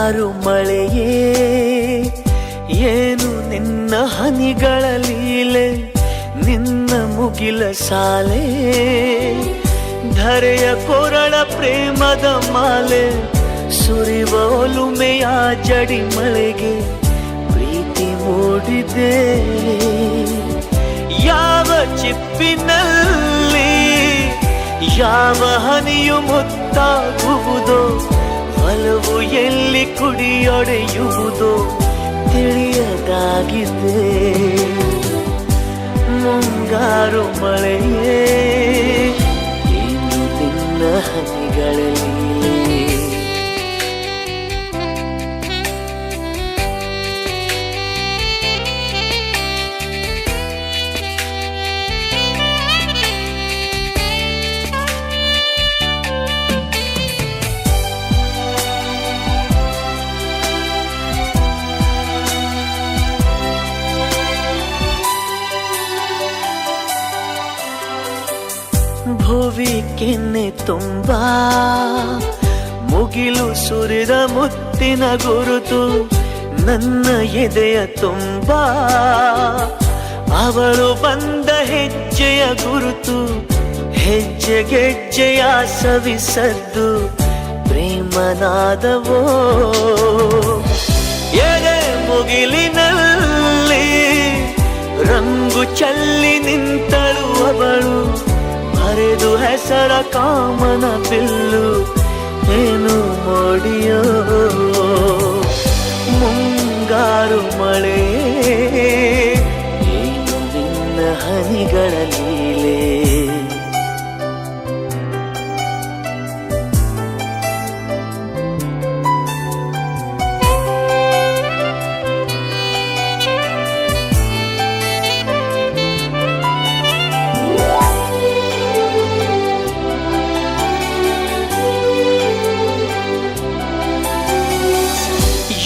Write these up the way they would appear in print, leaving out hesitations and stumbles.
ಮುಂಗಾರು ಮಳೆಯೇ ಏನು ನಿನ್ನ ಹನಿಗಳ ಲೀಲೆ, ನಿನ್ನ ಮುಗಿಲ ಸಾಲೆ ಧರೆಯ ಕೊರಳ ಪ್ರೇಮದ ಮಾಲೆ, ಸುರಿವ ಒಲುಮೆಯ ಜಡಿ ಮಳೆಗೆ ಪ್ರೀತಿ ಮೂಡಿದೆ. ಯಾವ ಚಿಪ್ಪಿನಲ್ಲಿ ಯಾವ ಹನಿಯು ಮುತ್ತಾಗುವುದೋ, ಒಲವು ಎಲ್ಲಿ ಕುಡಿಯೊಡೆಯುವುದೋ ತಿಳಿಯದಾಗಿದೆ. ಮುಂಗಾರು ಮಳೆಯೇ ಏನು ನಿನ್ನ ಹನಿಗಳಲ್ಲಿ. ಭುವಿ ಕೆನ್ನೆ ತುಂಬಾ ಮುಗಿಲು ಸುರಿದ ಮುತ್ತಿನ ಗುರುತು, ನನ್ನ ಎದೆಯ ತುಂಬಾ ಅವಳು ಬಂದ ಹೆಜ್ಜೆಯ ಗುರುತು. ಹೆಜ್ಜೆಗೆಜ್ಜೆಯ ಸವಿಸದ್ದು ಪ್ರೇಮನಾದವೋ, ಎದೆ ಮುಗಿಲಿನಲ್ಲಿ ರಂಗು ಚಲ್ಲಿ ನಿಂತಳು ಅವಳು, ಹರಿದು ಹೆಸರ ಕಾಮನ ಬಿಲ್ಲು ಏನು ಮೋಡಿಯೋ. ಮುಂಗಾರು ಮಳೆಯೇ ಏನು ನಿನ್ನ ಹನಿಗಳ ಲೀಲೆ.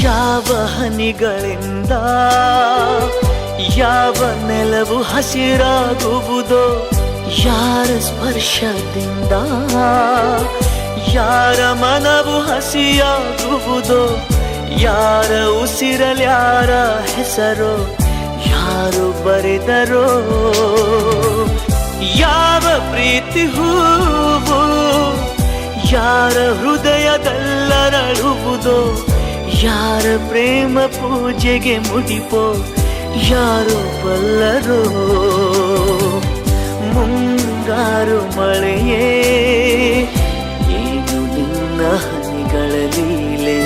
ಯಾವ ಹನಿಗಳಿಂದ ಯಾವ ನೆಲವು ಹಸಿರಾಗುವುದೋ, ಯಾರ ಸ್ಪರ್ಶದಿಂದ ಯಾರ ಮನವು ಹಸಿಯಾಗುವುದೋ, ಯಾರ ಉಸಿರಲ್ಯಾರ ಹೆಸರೋ ಯಾರು ಬರೆದರೋ. ಯಾವ ಪ್ರೀತಿ ಹೂವು ಯಾರ ಹೃದಯದಲ್ಲರಳುವುದೋ, ಯಾರ ಪ್ರೇಮ ಪೂಜೆಗೆ ಮುಡಿಪೋ ಯಾರು ಬಲ್ಲರೋ. ಮುಂಗಾರು ಮಳೆಯೇ ಏನು ನಿನ್ನ ಹನಿಗಳ ಲೀಲೆ.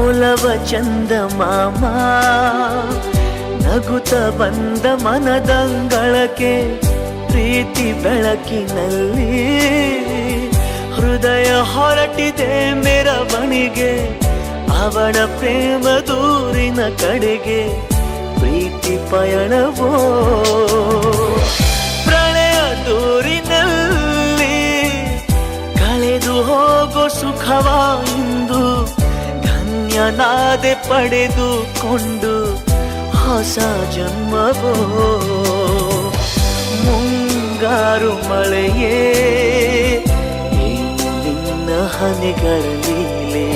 ಒಲವ ಚಂದ ಮಾಮ ನಗುತ್ತ ಬಂದ ಮನದಂಗಳಕ್ಕೆ, ಪ್ರೀತಿ ಬೆಳಕಿನಲ್ಲಿ ಹೃದಯ ಹೊರಟಿದೆ ಮೆರವಣಿಗೆ. ಅವಳ ಪ್ರೇಮ ದೂರಿನ ಕಡೆಗೆ ಪ್ರೀತಿ ಪಯಣವೋ, ಪ್ರಣಯ ದೂರಿನಲ್ಲಿ ಕಳೆದು ಹೋಗೋ ಸುಖವ ಇಂದು ಧನ್ಯನಾದೆ ಪಡೆದುಕೊಂಡು ಹೊಸ ಜನ್ಮವೋ. ಮುಂಗಾರು ಮಳೆಯೇ ಏನು ನಿನ್ನ ಹನಿಗಳ ಲೀಲೆ.